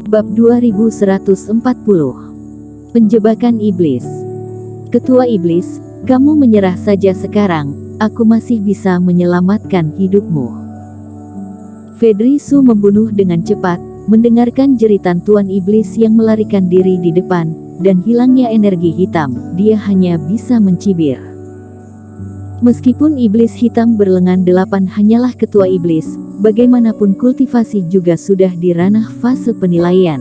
Bab 2140. Penjebakan Iblis. Ketua Iblis, kamu menyerah saja sekarang, aku masih bisa menyelamatkan hidupmu. Fedri Su membunuh dengan cepat, mendengarkan jeritan Tuan Iblis yang melarikan diri di depan, dan hilangnya energi hitam, dia hanya bisa mencibir. Meskipun iblis hitam berlengan 8 hanyalah ketua iblis, bagaimanapun kultivasi juga sudah di ranah fase penilaian.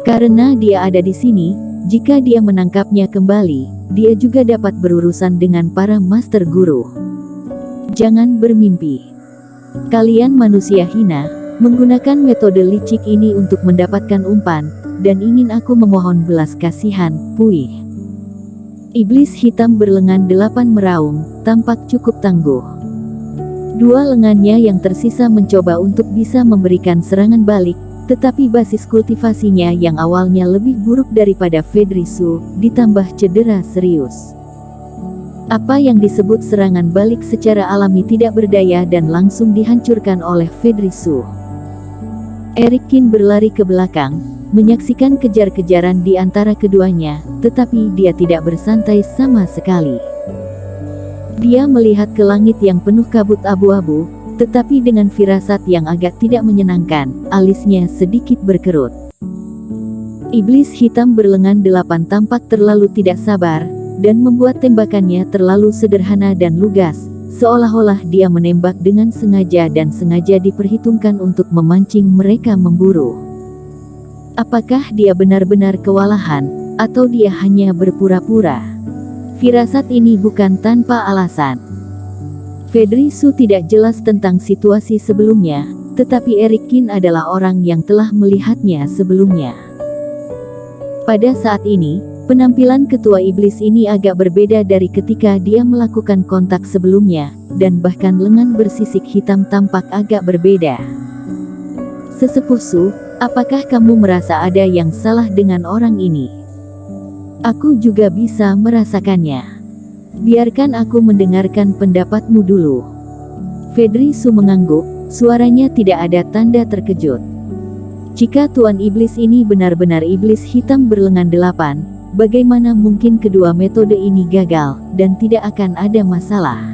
Karena dia ada di sini, jika dia menangkapnya kembali, dia juga dapat berurusan dengan para master guru. Jangan bermimpi. Kalian manusia hina, menggunakan metode licik ini untuk mendapatkan umpan, dan ingin aku memohon belas kasihan, puih. Iblis hitam berlengan 8 meraung, tampak cukup tangguh. Dua lengannya yang tersisa mencoba untuk bisa memberikan serangan balik, tetapi basis kultivasinya yang awalnya lebih buruk daripada Fedri Su, ditambah cedera serius. Apa yang disebut serangan balik secara alami tidak berdaya dan langsung dihancurkan oleh Fedri Su. Eric Kin berlari ke belakang, menyaksikan kejar-kejaran di antara keduanya, tetapi dia tidak bersantai sama sekali. Dia melihat ke langit yang penuh kabut abu-abu, tetapi dengan firasat yang agak tidak menyenangkan, alisnya sedikit berkerut. Iblis hitam berlengan 8 tampak terlalu tidak sabar, dan membuat tembakannya terlalu sederhana dan lugas, seolah-olah dia menembak dengan sengaja dan sengaja diperhitungkan untuk memancing mereka memburu. Apakah dia benar-benar kewalahan, atau dia hanya berpura-pura? Firasat ini bukan tanpa alasan. Fedri Su tidak jelas tentang situasi sebelumnya, tetapi Eric Kin adalah orang yang telah melihatnya sebelumnya. Pada saat ini, penampilan ketua iblis ini agak berbeda dari ketika dia melakukan kontak sebelumnya, dan bahkan lengan bersisik hitam tampak agak berbeda. Sesepuh Su, apakah kamu merasa ada yang salah dengan orang ini? Aku juga bisa merasakannya. Biarkan aku mendengarkan pendapatmu dulu. Fedri Su mengangguk, suaranya tidak ada tanda terkejut. Jika Tuan Iblis ini benar-benar iblis hitam berlengan 8, bagaimana mungkin kedua metode ini gagal, dan tidak akan ada masalah?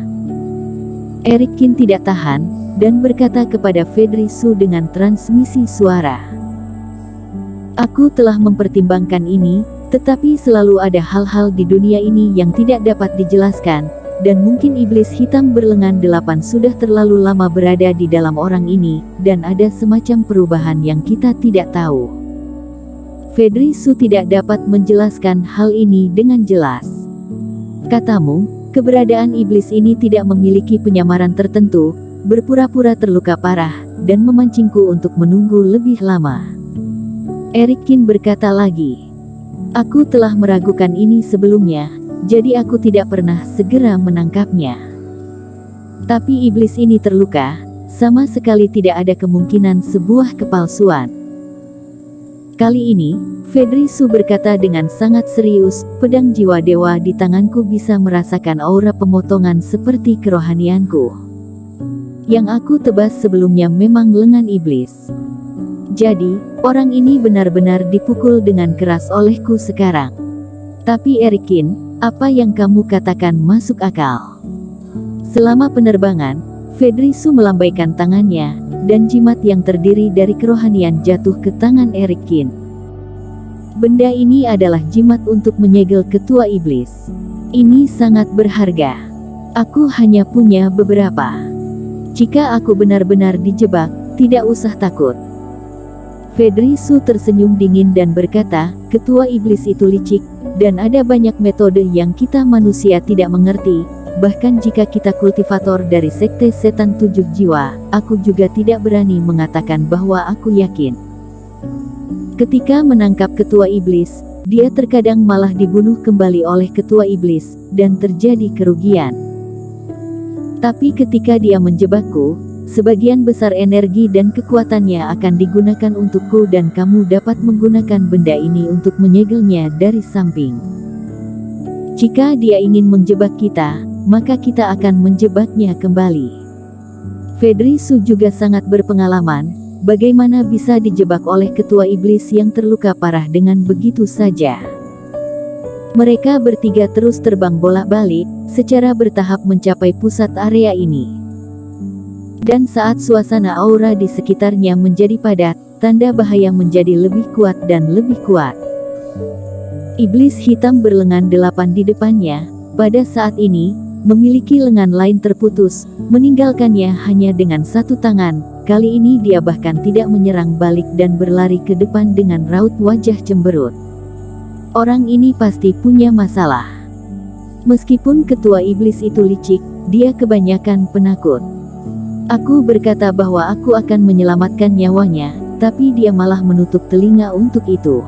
Eric Kin tidak tahan, dan berkata kepada Fedri Su dengan transmisi suara. Aku telah mempertimbangkan ini, tetapi selalu ada hal-hal di dunia ini yang tidak dapat dijelaskan, dan mungkin iblis hitam berlengan 8 sudah terlalu lama berada di dalam orang ini, dan ada semacam perubahan yang kita tidak tahu. Fedri Su tidak dapat menjelaskan hal ini dengan jelas. Katamu, keberadaan iblis ini tidak memiliki penyamaran tertentu, berpura-pura terluka parah, dan memancingku untuk menunggu lebih lama. Eric Kin berkata lagi. Aku telah meragukan ini sebelumnya, jadi aku tidak pernah segera menangkapnya. Tapi iblis ini terluka, sama sekali tidak ada kemungkinan sebuah kepalsuan. Kali ini, Fedri Su berkata dengan sangat serius, pedang jiwa dewa di tanganku bisa merasakan aura pemotongan seperti kerohanianku. Yang aku tebas sebelumnya memang lengan iblis. Jadi, orang ini benar-benar dipukul dengan keras olehku sekarang. Tapi Eric Kin, apa yang kamu katakan masuk akal. Selama penerbangan, Fedri Su melambaikan tangannya, dan jimat yang terdiri dari kerohanian jatuh ke tangan Eric Kin. Benda ini adalah jimat untuk menyegel ketua iblis. Ini sangat berharga. Aku hanya punya beberapa. Jika aku benar-benar dijebak, tidak usah takut. Fedri Su tersenyum dingin dan berkata, ketua iblis itu licik, dan ada banyak metode yang kita manusia tidak mengerti, bahkan jika kita kultivator dari sekte setan 7 jiwa, aku juga tidak berani mengatakan bahwa aku yakin. Ketika menangkap ketua iblis, dia terkadang malah dibunuh kembali oleh ketua iblis, dan terjadi kerugian. Tapi ketika dia menjebakku, sebagian besar energi dan kekuatannya akan digunakan untukku dan kamu dapat menggunakan benda ini untuk menyegelnya dari samping. Jika dia ingin menjebak kita, maka kita akan menjebaknya kembali. Fedri Su juga sangat berpengalaman, bagaimana bisa dijebak oleh ketua iblis yang terluka parah dengan begitu saja. Mereka bertiga terus terbang bolak-balik, secara bertahap mencapai pusat area ini. Dan saat suasana aura di sekitarnya menjadi padat, tanda bahaya menjadi lebih kuat dan lebih kuat. Iblis hitam berlengan 8 di depannya, pada saat ini, memiliki lengan lain terputus, meninggalkannya hanya dengan satu tangan. Kali ini dia bahkan tidak menyerang balik dan berlari ke depan dengan raut wajah cemberut. Orang ini pasti punya masalah. Meskipun ketua iblis itu licik, dia kebanyakan penakut. Aku berkata bahwa aku akan menyelamatkan nyawanya, tapi dia malah menutup telinga untuk itu.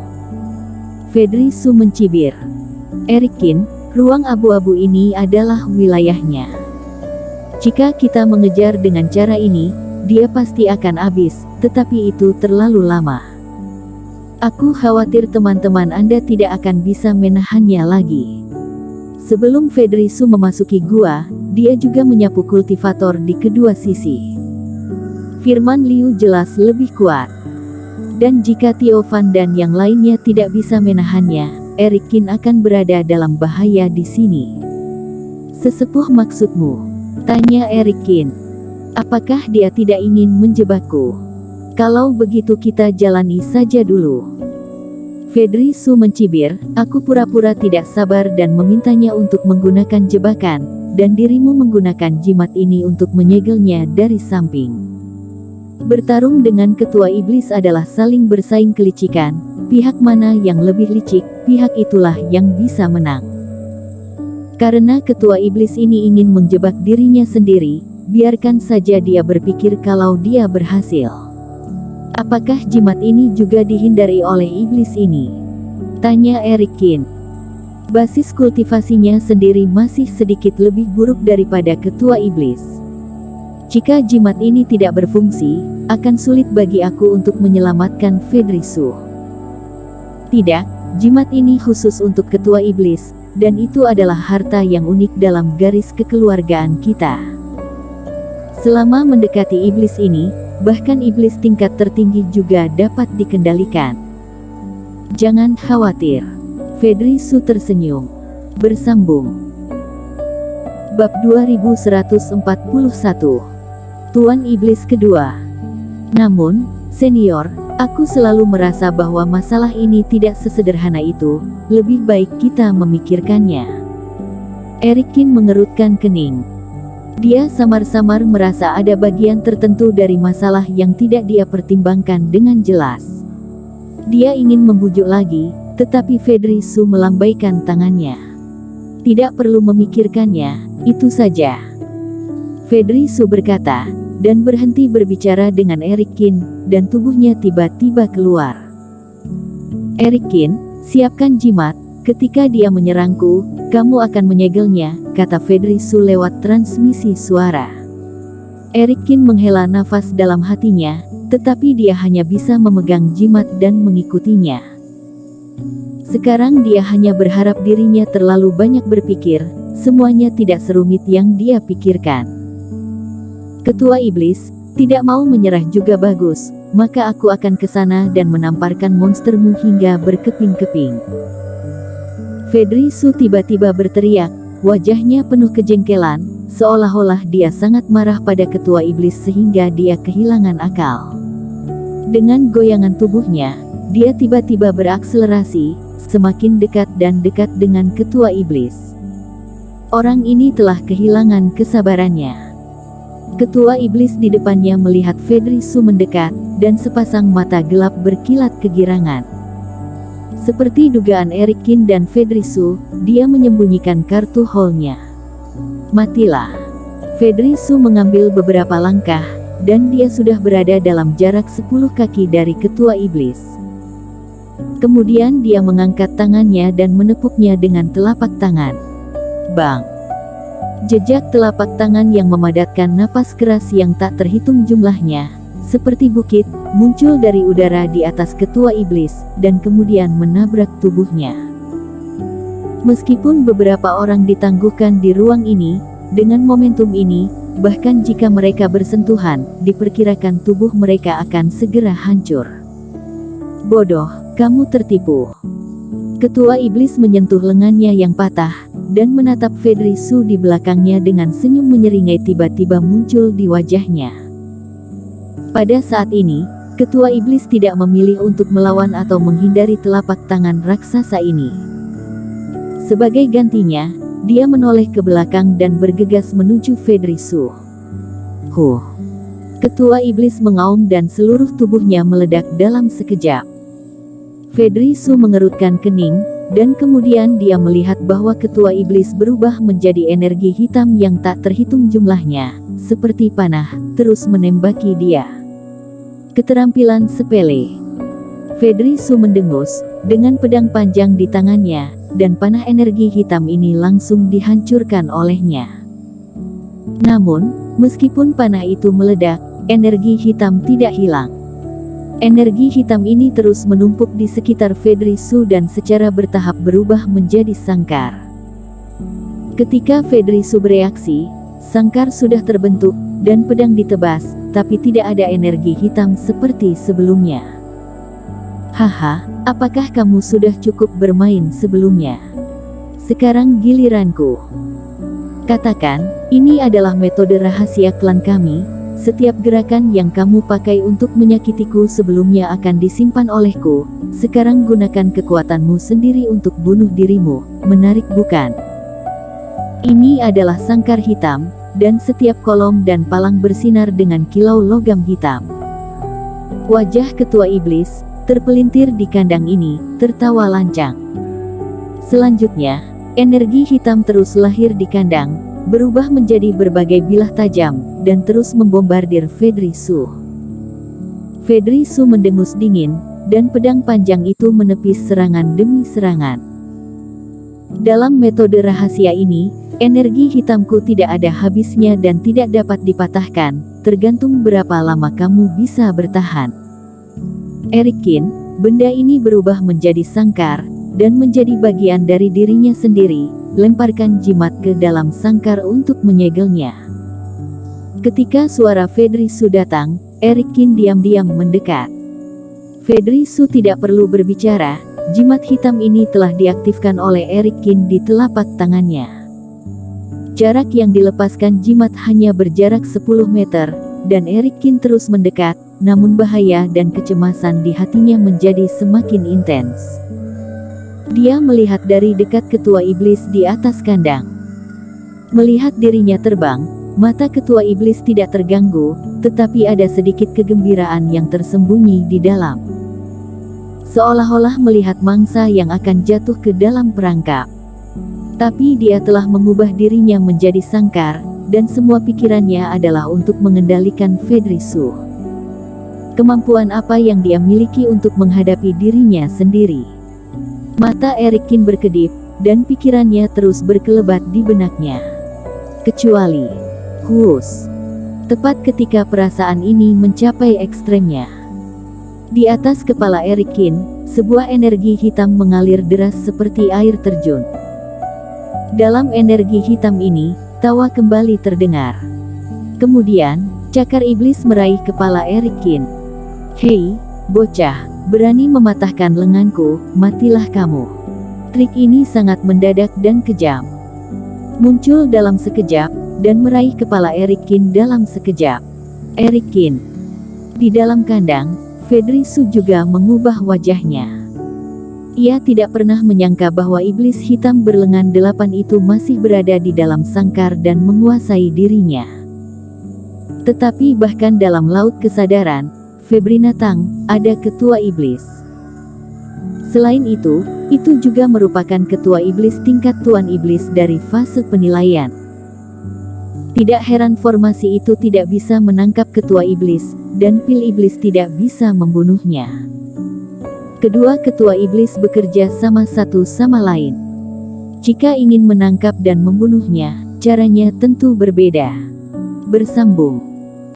Fedrisu mencibir. Erikin, ruang abu-abu ini adalah wilayahnya. Jika kita mengejar dengan cara ini, dia pasti akan habis, tetapi itu terlalu lama. Aku khawatir teman-teman Anda tidak akan bisa menahannya lagi. Sebelum Fedrisu memasuki gua, dia juga menyapu kultivator di kedua sisi. Firman Liu jelas lebih kuat. Dan jika Tiovan dan yang lainnya tidak bisa menahannya, Erikin akan berada dalam bahaya di sini. Sesepuh maksudmu? Tanya Erikin. Apakah dia tidak ingin menjebakku? Kalau begitu kita jalani saja dulu. Fedrisu mencibir, aku pura-pura tidak sabar dan memintanya untuk menggunakan jebakan, dan dirimu menggunakan jimat ini untuk menyegelnya dari samping. Bertarung dengan ketua iblis adalah saling bersaing kelicikan, pihak mana yang lebih licik, pihak itulah yang bisa menang. Karena ketua iblis ini ingin menjebak dirinya sendiri, biarkan saja dia berpikir kalau dia berhasil. Apakah jimat ini juga dihindari oleh iblis ini? Tanya Erikin. Basis kultivasinya sendiri masih sedikit lebih buruk daripada ketua iblis. Jika jimat ini tidak berfungsi, akan sulit bagi aku untuk menyelamatkan Fedrisu. Tidak, jimat ini khusus untuk ketua iblis, dan itu adalah harta yang unik dalam garis kekeluargaan kita. Selama mendekati iblis ini, bahkan iblis tingkat tertinggi juga dapat dikendalikan. Jangan khawatir. Fedrisu tersenyum. Bersambung. Bab 2141. Tuan Iblis Kedua. Namun, senior, aku selalu merasa bahwa masalah ini tidak sesederhana itu, lebih baik kita memikirkannya. Erikin mengerutkan kening. Dia samar-samar merasa ada bagian tertentu dari masalah yang tidak dia pertimbangkan dengan jelas. Dia ingin membujuk lagi, tetapi Fedrisu melambaikan tangannya. Tidak perlu memikirkannya, itu saja. Fedrisu berkata, dan berhenti berbicara dengan Erikin, dan tubuhnya tiba-tiba keluar. Erikin, siapkan jimat, ketika dia menyerangku, kamu akan menyegelnya, kata Fedrisu lewat transmisi suara. Erikin menghela nafas dalam hatinya, tetapi dia hanya bisa memegang jimat dan mengikutinya. Sekarang dia hanya berharap dirinya terlalu banyak berpikir, semuanya tidak serumit yang dia pikirkan. Ketua Iblis, tidak mau menyerah juga bagus, maka aku akan ke sana dan menamparkan monstermu hingga berkeping-keping. Fedrisu tiba-tiba berteriak, wajahnya penuh kejengkelan, seolah-olah dia sangat marah pada ketua iblis sehingga dia kehilangan akal. Dengan goyangan tubuhnya, dia tiba-tiba berakselerasi, semakin dekat dan dekat dengan ketua iblis. Orang ini telah kehilangan kesabarannya. Ketua iblis di depannya melihat Fedrisu mendekat, dan sepasang mata gelap berkilat kegirangan. Seperti dugaan Erikin dan Fedrisu, dia menyembunyikan kartu haulnya. Matilah. Fedrisu mengambil beberapa langkah, dan dia sudah berada dalam jarak 10 kaki dari ketua iblis. Kemudian dia mengangkat tangannya dan menepuknya dengan telapak tangan. Bang! Jejak telapak tangan yang memadatkan napas keras yang tak terhitung jumlahnya, seperti bukit, muncul dari udara di atas ketua iblis, dan kemudian menabrak tubuhnya. Meskipun beberapa orang ditangguhkan di ruang ini, dengan momentum ini, bahkan jika mereka bersentuhan, diperkirakan tubuh mereka akan segera hancur. Bodoh, kamu tertipu. Ketua Iblis menyentuh lengannya yang patah, dan menatap Fedri Su di belakangnya dengan senyum menyeringai tiba-tiba muncul di wajahnya. Pada saat ini, Ketua Iblis tidak memilih untuk melawan atau menghindari telapak tangan raksasa ini. Sebagai gantinya, dia menoleh ke belakang dan bergegas menuju Fedri Su. Ketua Iblis mengaum dan seluruh tubuhnya meledak dalam sekejap. Fedri Su mengerutkan kening, dan kemudian dia melihat bahwa Ketua Iblis berubah menjadi energi hitam yang tak terhitung jumlahnya, seperti panah, terus menembaki dia. Keterampilan sepele. Fedri Su mendengus, dengan pedang panjang di tangannya, dan panah energi hitam ini langsung dihancurkan olehnya. Namun, meskipun panah itu meledak, energi hitam tidak hilang. Energi hitam ini terus menumpuk di sekitar Fedri Su dan secara bertahap berubah menjadi sangkar. Ketika Fedri Su bereaksi, sangkar sudah terbentuk, dan pedang ditebas, tapi tidak ada energi hitam seperti sebelumnya. Haha, apakah kamu sudah cukup bermain sebelumnya? Sekarang giliranku. Katakan, ini adalah metode rahasia klan kami. Setiap gerakan yang kamu pakai untuk menyakitiku sebelumnya akan disimpan olehku. Sekarang gunakan kekuatanmu sendiri untuk bunuh dirimu. Menarik bukan? Ini adalah sangkar hitam, dan setiap kolom dan palang bersinar dengan kilau logam hitam. Wajah Ketua Iblis terpelintir di kandang ini, tertawa lancang. Selanjutnya, energi hitam terus lahir di kandang, berubah menjadi berbagai bilah tajam, dan terus membombardir Fedri Su. Fedri Su mendengus dingin, dan pedang panjang itu menepis serangan demi serangan. Dalam metode rahasia ini, energi hitamku tidak ada habisnya dan tidak dapat dipatahkan, tergantung berapa lama kamu bisa bertahan. Erikin, benda ini berubah menjadi sangkar, dan menjadi bagian dari dirinya sendiri. Lemparkan jimat ke dalam sangkar untuk menyegelnya. Ketika suara Fedri Su datang, Erikin diam-diam mendekat. Fedri Su tidak perlu berbicara, jimat hitam ini telah diaktifkan oleh Erikin di telapak tangannya. Jarak yang dilepaskan jimat hanya berjarak 10 meter, dan Erikin terus mendekat, namun bahaya dan kecemasan di hatinya menjadi semakin intens. Dia melihat dari dekat Ketua Iblis di atas kandang. Melihat dirinya terbang, mata Ketua Iblis tidak terganggu, tetapi ada sedikit kegembiraan yang tersembunyi di dalam. Seolah-olah melihat mangsa yang akan jatuh ke dalam perangkap. Tapi dia telah mengubah dirinya menjadi sangkar, dan semua pikirannya adalah untuk mengendalikan Fedri Su. Kemampuan apa yang dia miliki untuk menghadapi dirinya sendiri? Mata Erikin berkedip, dan pikirannya terus berkelebat di benaknya. Kecuali, tepat ketika perasaan ini mencapai ekstremnya. Di atas kepala Erikin, sebuah energi hitam mengalir deras seperti air terjun. Dalam energi hitam ini, tawa kembali terdengar. Kemudian, cakar iblis meraih kepala Erikin. Hei, bocah, berani mematahkan lenganku, matilah kamu. Trik ini sangat mendadak dan kejam. Muncul dalam sekejap, dan meraih kepala Erikin dalam sekejap. Erikin. Di dalam kandang, Fedri Su juga mengubah wajahnya. Ia tidak pernah menyangka bahwa iblis hitam berlengan 8 itu masih berada di dalam sangkar dan menguasai dirinya. Tetapi bahkan dalam laut kesadaran, Febrina Tang, ada Ketua Iblis. Selain itu juga merupakan Ketua Iblis tingkat Tuan Iblis dari fase penilaian. Tidak heran formasi itu tidak bisa menangkap Ketua Iblis, dan pil Iblis tidak bisa membunuhnya. Kedua Ketua Iblis bekerja sama satu sama lain. Jika ingin menangkap dan membunuhnya, caranya tentu berbeda. Bersambung.